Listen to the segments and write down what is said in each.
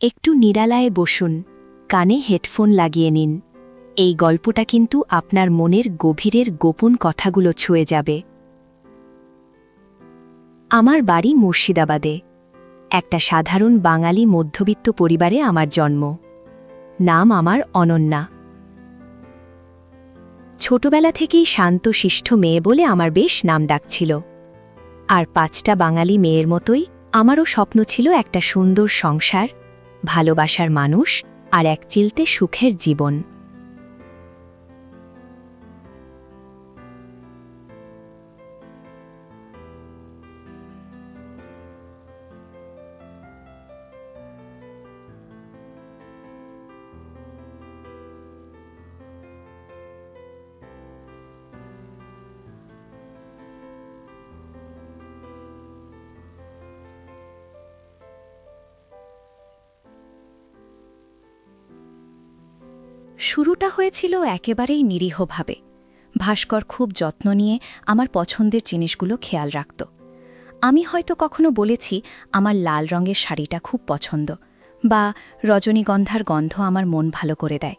একটু নিরালায় বসুন, কানে হেডফোন লাগিয়ে নিন। এই গল্পটা কিন্তু আপনার মনের গভীরের গোপন কথাগুলো ছুঁয়ে যাবে। আমার বাড়ি মুর্শিদাবাদে। একটা সাধারণ বাঙালি মধ্যবিত্ত পরিবারে আমার জন্ম। নাম আমার অনন্যা। ছোটবেলা থেকেই শান্তশিষ্ট মেয়ে বলে আমার বেশ নাম ডাকছিল। আর 5টা বাঙালি মেয়ের মতোই আমারও স্বপ্ন ছিল একটা সুন্দর সংসার, ভালোবাসার মানুষ আর এক চিলতে সুখের জীবন। শুরুটা হয়েছিল একেবারেই নিরীহভাবে। ভাস্কর খুব যত্ন নিয়ে আমার পছন্দের জিনিসগুলো খেয়াল রাখত। আমি হয়তো কখনো বলেছি আমার লাল রঙের শাড়িটা খুব পছন্দ, বা রজনীগন্ধার গন্ধ আমার মন ভালো করে দেয়।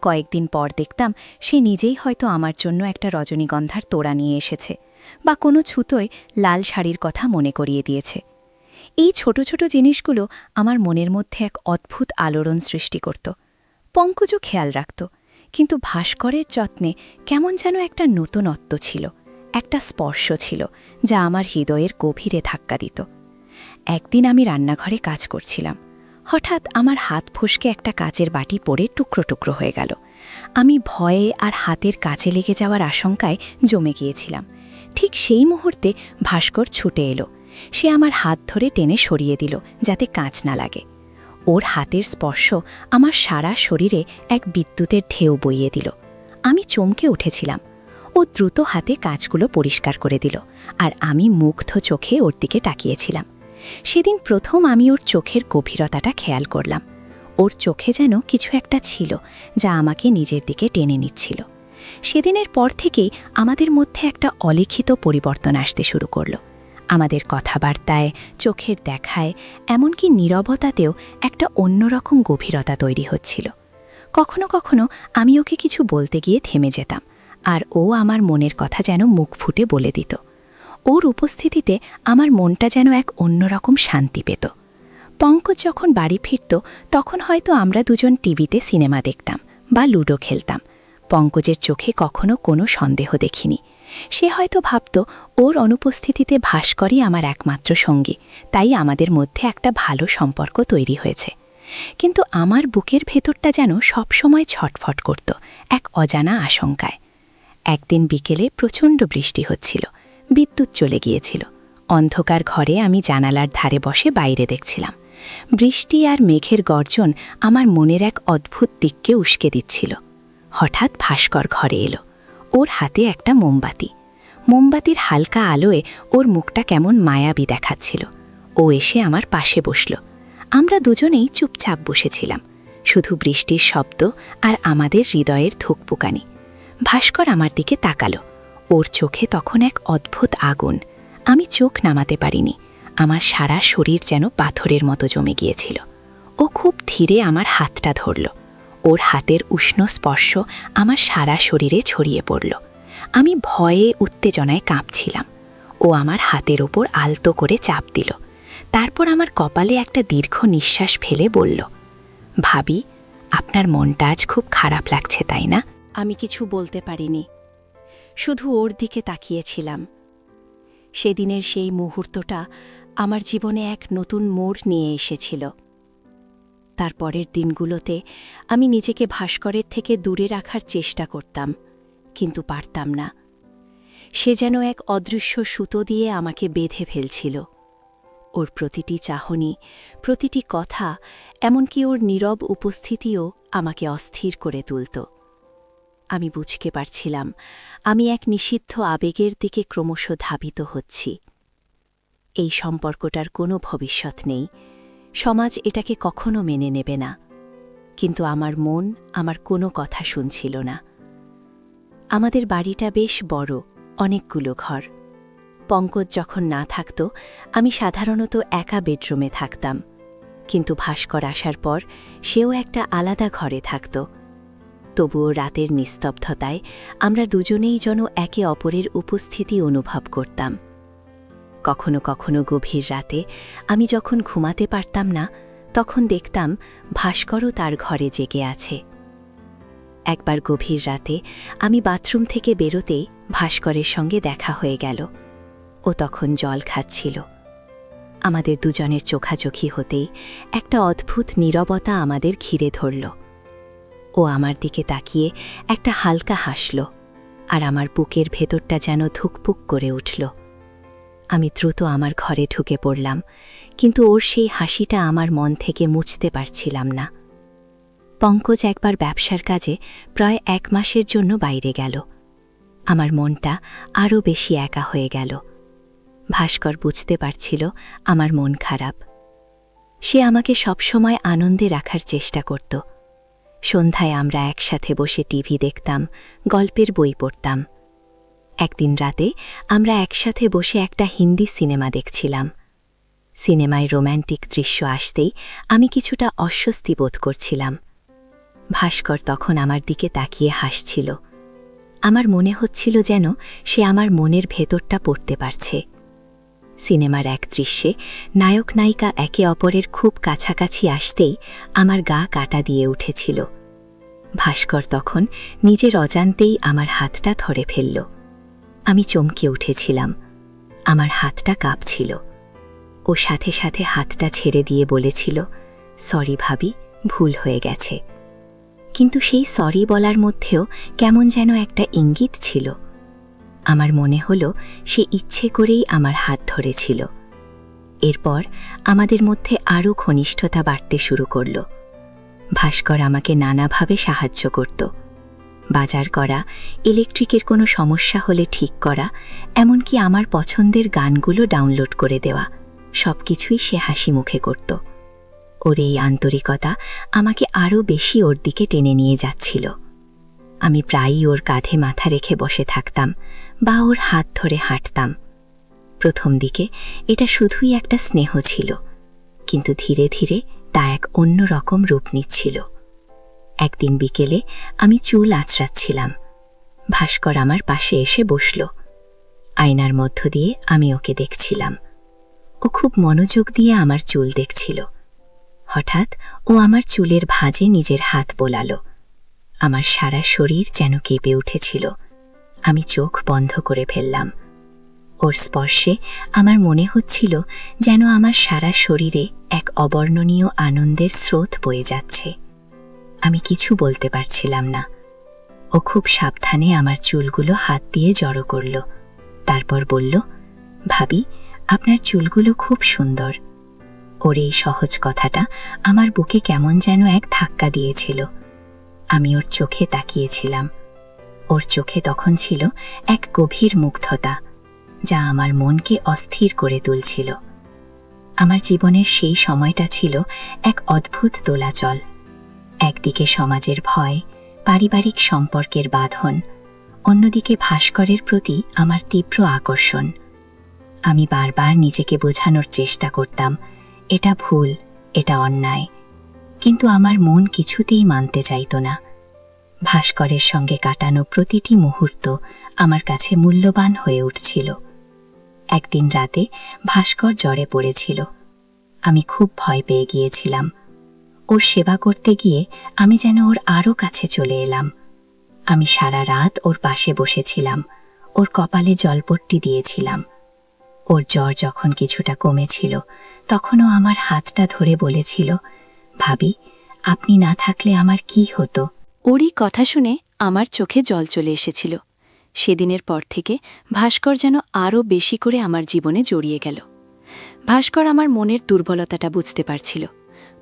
কয়েকদিন পর দেখতাম সে নিজেই হয়তো আমার জন্য একটা রজনীগন্ধার তোড়া নিয়ে এসেছে, বা কোনো ছুতোয় লাল শাড়ির কথা মনে করিয়ে দিয়েছে। এই ছোট ছোট জিনিসগুলো আমার মনের মধ্যে এক অদ্ভুত আলোড়ন সৃষ্টি করত। পঙ্কজও খেয়াল রাখত, কিন্তু ভাস্করের যত্নে কেমন যেন একটা নতুনত্ব ছিল, একটা স্পর্শ ছিল যা আমার হৃদয়ের গভীরে ধাক্কা দিত। একদিন আমি রান্নাঘরে কাজ করছিলাম। হঠাৎ আমার হাত ফসকে একটা কাচের বাটি পড়ে টুকরো টুকরো হয়ে গেল। আমি ভয়ে আর হাতের কাছে লেগে যাওয়ার আশঙ্কায় জমে গিয়েছিলাম। ঠিক সেই মুহূর্তে ভাস্কর ছুটে এলো। সে আমার হাত ধরে টেনে সরিয়ে দিল যাতে কাঁচ না লাগে। ওর হাতের স্পর্শ আমার সারা শরীরে এক বিদ্যুতের ঢেউ বইয়ে দিল। আমি চমকে উঠেছিলাম। ও দ্রুত হাতে কাঁচগুলো পরিষ্কার করে দিল, আর আমি মুগ্ধ চোখে ওর দিকে তাকিয়েছিলাম। সেদিন প্রথম আমি ওর চোখের গভীরতাটা খেয়াল করলাম। ওর চোখে যেন কিছু একটা ছিল যা আমাকে নিজের দিকে টেনে নিচ্ছিল। সেদিনের পর থেকেই আমাদের মধ্যে একটা অলিখিত পরিবর্তন আসতে শুরু করলো। আমাদের কথাবার্তায়, চোখের দেখায়, এমনকি নীরবতাতেও একটা অন্যরকম গভীরতা তৈরি হচ্ছিল। কখনো কখনো আমি ওকে কিছু বলতে গিয়ে থেমে যেতাম, আর ও আমার মনের কথা যেন মুখ ফুটে বলে দিত। ওর উপস্থিতিতে আমার মনটা যেন এক অন্যরকম শান্তি পেত। পঙ্কজ যখন বাড়ি ফিরত, তখন হয়তো আমরা দুজন টিভিতে সিনেমা দেখতাম বা লুডো খেলতাম। পঙ্কজের চোখে কখনো কোনো সন্দেহ দেখিনি। সে হয়তো ভাবত ওর অনুপস্থিতিতে ভাস্করই আমার একমাত্র সঙ্গী, তাই আমাদের মধ্যে একটা ভালো সম্পর্ক তৈরি হয়েছে। কিন্তু আমার বুকের ভেতরটা যেন সবসময় ছটফট করত এক অজানা আশঙ্কায়। একদিন বিকেলে প্রচণ্ড বৃষ্টি হচ্ছিল, বিদ্যুৎ চলে গিয়েছিল। অন্ধকার ঘরে আমি জানালার ধারে বসে বাইরে দেখছিলাম। বৃষ্টি আর মেঘের গর্জন আমার মনের এক অদ্ভুত দিককে উস্কে দিচ্ছিল। হঠাৎ ভাস্কর ঘরে এলো। ওর হাতে একটা মোমবাতি। মোমবাতির হালকা আলোয় ওর মুখটা কেমন মায়াবী দেখাচ্ছিল। ও এসে আমার পাশে বসল। আমরা দুজনেই চুপচাপ বসেছিলাম, শুধু বৃষ্টির শব্দ আর আমাদের হৃদয়ের ধুকপুকানি। ভাস্কর আমার দিকে তাকালো। ওর চোখে তখন এক অদ্ভুত আগুন। আমি চোখ নামাতে পারিনি। আমার সারা শরীর যেন পাথরের মতো জমে গিয়েছিল। ও খুব ধীরে আমার হাতটা ধরল। ওর হাতের উষ্ণ স্পর্শ আমার সারা শরীরে ছড়িয়ে পড়ল। আমি ভয়ে উত্তেজনায় কাঁপছিলাম। ও আমার হাতের ওপর আলতো করে চাপ দিল। তারপর আমার কপালে একটা দীর্ঘ নিঃশ্বাস ফেলে বলল, ভাবি, আপনার মনটা আজ খুব খারাপ লাগছে, তাই না? আমি কিছু বলতে পারিনি, শুধু ওর দিকে তাকিয়েছিলাম। সেদিনের সেই মুহূর্তটা আমার জীবনে এক নতুন মোড় নিয়ে এসেছিল। তারপরের দিনগুলোতে আমি নিজেকে ভাস্করের থেকে দূরে রাখার চেষ্টা করতাম, কিন্তু পারতাম না। সে যেন এক অদৃশ্য সুতো দিয়ে আমাকে বেঁধে ফেলছিল। ওর প্রতিটি চাহনি, প্রতিটি কথা, এমনকি ওর নীরব উপস্থিতিও আমাকে অস্থির করে তুলত। আমি বুঝতে পারছিলাম আমি এক নিষিদ্ধ আবেগের দিকে ক্রমশ ধাবিত হচ্ছি। এই সম্পর্কটার কোনো ভবিষ্যৎ নেই, সমাজ এটাকে কখনো মেনে নেবে না। কিন্তু আমার মন আমার কোনো কথা শুনছিল না। আমাদের বাড়িটা বেশ বড়, অনেকগুলো ঘর। পঙ্কজ যখন না থাকত, আমি সাধারণত একা বেডরুমে থাকতাম। কিন্তু ভাস্কর আসার পর সেও একটা আলাদা ঘরে থাকত। তবুও রাতের নিস্তব্ধতায় আমরা দুজনেই যেন একে অপরের উপস্থিতি অনুভব করতাম। কখনো কখনো গভীর রাতে আমি যখন ঘুমাতে পারতাম না, তখন দেখতাম ভাস্করও তার ঘরে জেগে আছে। একবার গভীর রাতে আমি বাথরুম থেকে বেরোতেই ভাস্করের সঙ্গে দেখা হয়ে গেল। ও তখন জল খাচ্ছিল। আমাদের দুজনের চোখাচোখি হতেই একটা অদ্ভুত নীরবতা আমাদের ঘিরে ধরল। ও আমার দিকে তাকিয়ে একটা হালকা হাসল, আর আমার বুকের ভেতরটা যেন ধুকপুক করে উঠল। আমি দ্রুত আমার ঘরে ঢুকে পড়লাম, কিন্তু ওর সেই হাসিটা আমার মন থেকে মুছতে পারছিলাম না। পঙ্কজ একবার ব্যবসার কাজে প্রায় 1 মাসের জন্য বাইরে গেল। আমার মনটা আরও বেশি একা হয়ে গেল। ভাস্কর বুঝতে পারছিল আমার মন খারাপ। সে আমাকে সবসময় আনন্দে রাখার চেষ্টা করত। সন্ধ্যায় আমরা একসাথে বসে টিভি দেখতাম, গল্পের বই পড়তাম। একদিন রাতে আমরা একসাথে বসে একটা হিন্দি সিনেমা দেখছিলাম। সিনেমায় রোম্যান্টিক দৃশ্য আসতেই আমি কিছুটা অস্বস্তি বোধ করছিলাম। ভাস্কর তখন আমার দিকে তাকিয়ে হাসছিল। আমার মনে হচ্ছিল যেন সে আমার মনের ভেতরটা পড়তে পারছে। সিনেমার এক দৃশ্যে নায়ক নায়িকা একে অপরের খুব কাছাকাছি আসতেই আমার গা কাটা দিয়ে উঠেছিল। ভাস্কর তখন নিজের অজান্তেই আমার হাতটা ধরে ফেলল। আমি চমকে উঠেছিলাম। আমার হাতটা কাঁপছিল। ও সাথে সাথে হাতটা ছেড়ে দিয়ে বলেছিল, সরি ভাবি, ভুল হয়ে গেছে। কিন্তু সেই সরি বলার মধ্যেও কেমন যেন একটা ইঙ্গিত ছিল। আমার মনে হলো সে ইচ্ছে করেই আমার হাত ধরেছিল। এরপর আমাদের মধ্যে আরও ঘনিষ্ঠতা বাড়তে শুরু করল। ভাস্কর আমাকে নানাভাবে সাহায্য করত। বাজার করা, ইলেকট্রিকের কোনো সমস্যা হলে ঠিক করা, এমনকি আমার পছন্দের গানগুলো ডাউনলোড করে দেওয়া, সব কিছুই সে হাসি মুখে করত। ওর এই আন্তরিকতা আমাকে আরও বেশি ওর দিকে টেনে নিয়ে যাচ্ছিল। আমি প্রায়ই ওর কাঁধে মাথা রেখে বসে থাকতাম বা ওর হাত ধরে হাঁটতাম। প্রথম দিকে এটা শুধুই একটা স্নেহ ছিল, কিন্তু ধীরে ধীরে তা এক অন্য রকম রূপ নিচ্ছিল। একদিন বিকেলে আমি চুল আঁচড়াচ্ছিলাম। ভাস্কর আমার পাশে এসে বসল। আয়নার মধ্য দিয়ে আমি ওকে দেখছিলাম। ও খুব মনোযোগ দিয়ে আমার চুল দেখছিল। হঠাৎ ও আমার চুলের ভাঁজে নিজের হাত বোলাল। আমার সারা শরীর যেন কেঁপে উঠেছিল। আমি চোখ বন্ধ করে ফেললাম। ওর স্পর্শে আমার মনে হচ্ছিল যেন আমার সারা শরীরে এক অবর্ণনীয় আনন্দের স্রোত বয়ে যাচ্ছে। আমি কিছু বলতে পারছিলাম না। ও খুব সাবধানে আমার চুলগুলো হাত দিয়ে জড়ো করল। তারপর বলল, ভাবি, আপনার চুলগুলো খুব সুন্দর। ওর এই সহজ কথাটা আমার বুকে কেমন যেন এক ধাক্কা দিয়েছিল। আমি ওর চোখে তাকিয়েছিলাম। ওর চোখে তখন ছিল এক গভীর মুগ্ধতা, যা আমার মনকে অস্থির করে তুলছিল। আমার জীবনের সেই সময়টা ছিল এক অদ্ভুত দোলাচল। একদিকে সমাজের ভয়, পারিবারিক সম্পর্কের বাঁধন, অন্যদিকে ভাস্করের প্রতি আমার তীব্র আকর্ষণ। আমি বারবার নিজেকে বোঝানোর চেষ্টা করতাম, এটা ভুল, এটা অন্যায়, কিন্তু আমার মন কিছুতেই মানতে চাইত না। ভাস্করের সঙ্গে কাটানো প্রতিটি মুহূর্ত আমার কাছে মূল্যবান হয়ে উঠছিল। একদিন রাতে ভাস্কর জ্বরে পড়েছিল। আমি খুব ভয় পেয়ে গিয়েছিলাম। ওর সেবা করতে গিয়ে আমি যেন ওর আরও কাছে চলে এলাম। আমি সারা রাত ওর পাশে বসেছিলাম, ওর কপালে জলপট্টি দিয়েছিলাম। ওর জ্বর যখন কিছুটা কমেছিল, তখনও আমার হাতটা ধরে বলেছিল, ভাবি, আপনি না থাকলে আমার কি হতো। ওরই কথা শুনে আমার চোখে জল চলে এসেছিল। সেদিনের পর থেকে ভাস্কর যেন আরও বেশি করে আমার জীবনে জড়িয়ে গেল। ভাস্কর আমার মনের দুর্বলতাটা বুঝতে পারছিল।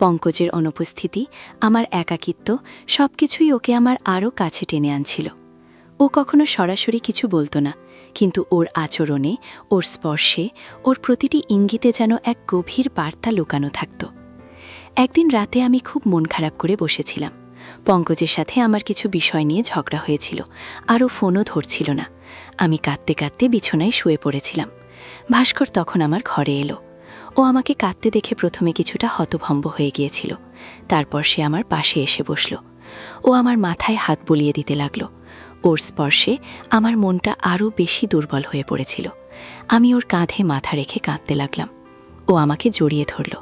পঙ্কজের অনুপস্থিতি, আমার একাকিত্ব, সবকিছুই ওকে আমার আরও কাছে টেনে আনছিল। ও কখনো সরাসরি কিছু বলতো না, কিন্তু ওর আচরণে, ওর স্পর্শে, ওর প্রতিটি ইঙ্গিতে যেন এক গভীর বার্তা লুকানো থাকত। একদিন রাতে আমি খুব মন খারাপ করে বসেছিলাম। পঙ্কজের সাথে আমার কিছু বিষয় নিয়ে ঝগড়া হয়েছিল, আর ও ফোনও ধরছিল না। আমি কাঁদতে কাঁদতে বিছানায় শুয়ে পড়েছিলাম। ভাস্কর তখন আমার ঘরে এলো। ও আমাকে কাঁদতে দেখে প্রথমে কিছুটা হতভম্ব হয়ে গিয়েছিল, তারপর সে আমার পাশে এসে বসল। ও আমার মাথায় হাত বুলিয়ে দিতে লাগল। ওর স্পর্শে আমার মনটা আরও বেশি দুর্বল হয়ে পড়েছিল। আমি ওর কাঁধে মাথা রেখে কাঁদতে লাগলাম। ও আমাকে জড়িয়ে ধরল।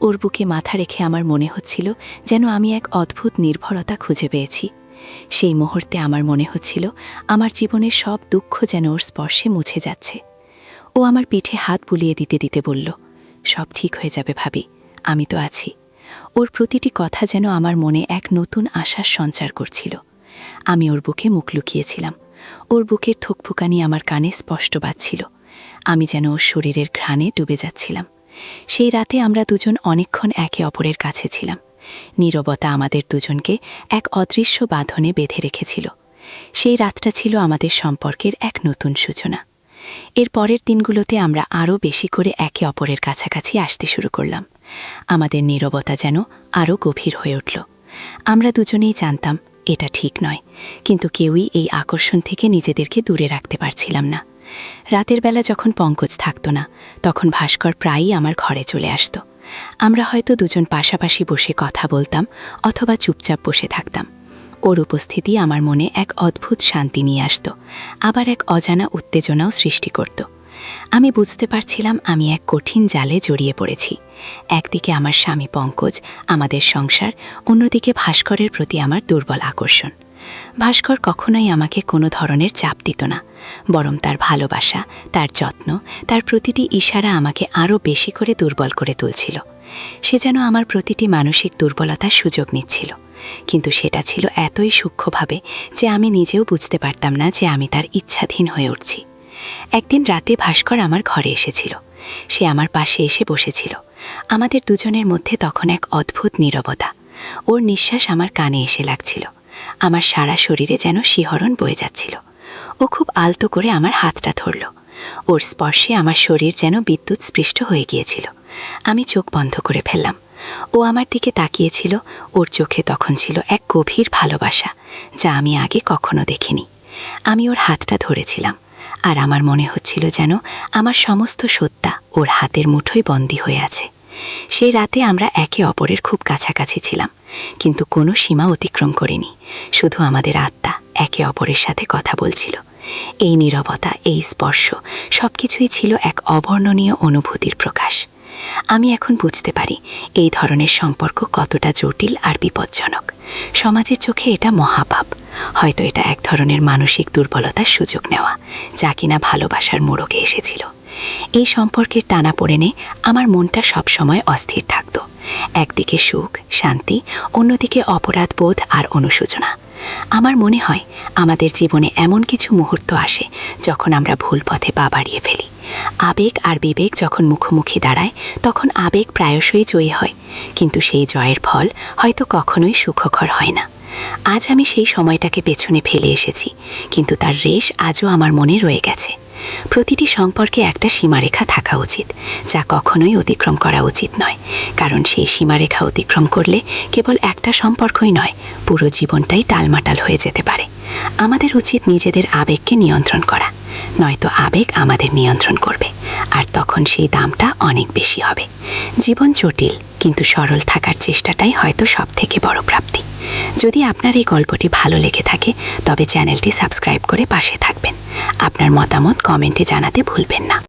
ওর বুকে মাথা রেখে আমার মনে হচ্ছিল যেন আমি এক অদ্ভুত নির্ভরতা খুঁজে পেয়েছি। সেই মুহূর্তে আমার মনে হচ্ছিল আমার জীবনের সব দুঃখ যেন ওর স্পর্শে মুছে যাচ্ছে। ও আমার পিঠে হাত বুলিয়ে দিতে দিতে বলল, সব ঠিক হয়ে যাবে ভাবি, আমি তো আছি। ওর প্রতিটি কথা যেন আমার মনে এক নতুন আশার সঞ্চার করছিল। আমি ওর বুকে মুখ লুকিয়েছিলাম। ওর বুকের থুকফুকানি আমার কানে স্পষ্ট বাজছিল। আমি যেন ওর শরীরের ঘ্রাণে ডুবে যাচ্ছিলাম। সেই রাতে আমরা দুজন অনেকক্ষণ একে অপরের কাছে ছিলাম। নীরবতা আমাদের দুজনকে এক অদৃশ্য বাঁধনে বেঁধে রেখেছিল। সেই রাতটা ছিল আমাদের সম্পর্কের এক নতুন সূচনা। এর পরের দিনগুলোতে আমরা আরও বেশি করে একে অপরের কাছাকাছি আসতে শুরু করলাম। আমাদের নীরবতা যেন আরও গভীর হয়ে উঠল। আমরা দুজনেই জানতাম এটা ঠিক নয়, কিন্তু কেউই এই আকর্ষণ থেকে নিজেদেরকে দূরে রাখতে পারছিলাম না। রাতের বেলা যখন পঙ্কজ থাকত না, তখন ভাস্কর প্রায়ই আমার ঘরে চলে আসত। আমরা হয়তো দুজন পাশাপাশি বসে কথা বলতাম অথবা চুপচাপ বসে থাকতাম। ওর উপস্থিতি আমার মনে এক অদ্ভুত শান্তি নিয়ে আসত, আবার এক অজানা উত্তেজনাও সৃষ্টি করত। আমি বুঝতে পারছিলাম আমি এক কঠিন জালে জড়িয়ে পড়েছি। একদিকে আমার স্বামী পঙ্কজ, আমাদের সংসার, অন্যদিকে ভাস্করের প্রতি আমার দুর্বল আকর্ষণ। ভাস্কর কখনোই আমাকে কোনো ধরনের চাপ দিত না, বরং তার ভালোবাসা, তার যত্ন, তার প্রতিটি ইশারা আমাকে আরও বেশি করে দুর্বল করে তুলছিল। সে যেন আমার প্রতিটি মানসিক দুর্বলতার সুযোগ নিচ্ছিল, কিন্তু সেটা ছিল এতই সূক্ষ্মভাবে যে আমি নিজেও বুঝতে পারতাম না যে আমি তার ইচ্ছাধীন হয়ে উঠছি। একদিন রাতে ভাস্কর আমার ঘরে এসেছিল। সে আমার পাশে এসে বসেছিল। আমাদের দুজনের মধ্যে তখন এক অদ্ভুত নীরবতা। ওর নিঃশ্বাস আমার কানে এসে লাগছিল। আমার সারা শরীরে যেন শিহরণ বয়ে যাচ্ছিল। ও খুব আলতো করে আমার হাতটা ধরল। ওর স্পর্শে আমার শরীর যেন বিদ্যুৎ স্পৃষ্ট হয়ে গিয়েছিল। আমি চোখ বন্ধ করে ফেললাম। ও আমার দিকে তাকিয়েছিল। ওর চোখে তখন ছিল এক গভীর ভালোবাসা, যা আমি আগে কখনো দেখিনি। আমি ওর হাতটা ধরেছিলাম, আর আমার মনে হচ্ছিল যেন আমার সমস্ত সত্তা ওর হাতের মুঠোয় বন্দী হয়ে আছে। সেই রাতে আমরা একে অপরের খুব কাছাকাছি ছিলাম, কিন্তু কোনো সীমা অতিক্রম করিনি। শুধু আমাদের আত্মা একে অপরের সাথে কথা বলছিল। এই নীরবতা, এই স্পর্শ, সবকিছুই ছিল এক অবর্ণনীয় অনুভূতির প্রকাশ। আমি এখন বুঝতে পারি এই ধরনের সম্পর্ক কতটা জটিল আর বিপজ্জনক। সমাজের চোখে এটা মহাপাপ। হয়তো এটা এক ধরনের মানসিক দুর্বলতার সুযোগ নেওয়া, যা কিনা ভালোবাসার মোড়কে এসেছিল। এই সম্পর্কের টানাপোড়েনে আমার মনটা সবসময় অস্থির থাকত। একদিকে সুখ, শান্তি, অন্যদিকে অপরাধ বোধ আর অনুশোচনা। আমার মনে হয় আমাদের জীবনে এমন কিছু মুহূর্ত আসে যখন আমরা ভুল পথে পা বাড়িয়ে ফেলি। আবেগ আর বিবেক যখন মুখোমুখি দাঁড়ায়, তখন আবেগ প্রায়শই জয়ী হয়, কিন্তু সেই জয়ের ফল হয়তো কখনোই সুখকর হয় না। আজ আমি সেই সময়টাকে পেছনে ফেলে এসেছি, কিন্তু তার রেশ আজও আমার মনে রয়ে গেছে। প্রতিটি সম্পর্কে একটা সীমারেখা থাকা উচিত, যা কখনোই অতিক্রম করা উচিত নয়, কারণ সেই সীমারেখা অতিক্রম করলে কেবল একটা সম্পর্কই নয়, পুরো জীবনটাই টালমাটাল হয়ে যেতে পারে। আমাদের উচিত নিজেদের আবেগকে নিয়ন্ত্রণ করা, নয়তো আবেগ আমাদের নিয়ন্ত্রণ করবে, আর তখন সেই দামটা অনেক বেশি হবে। জীবন জটিল, কিন্তু সরল থাকার চেষ্টাটাই হয়তো সবথেকে বড় প্রাপ্তি। যদি আপনার এই গল্পটি ভালো লেগে থাকে, তবে চ্যানেলটি সাবস্ক্রাইব করে পাশে থাকবেন। আপনার মতামত কমেন্টে জানাতে ভুলবেন না।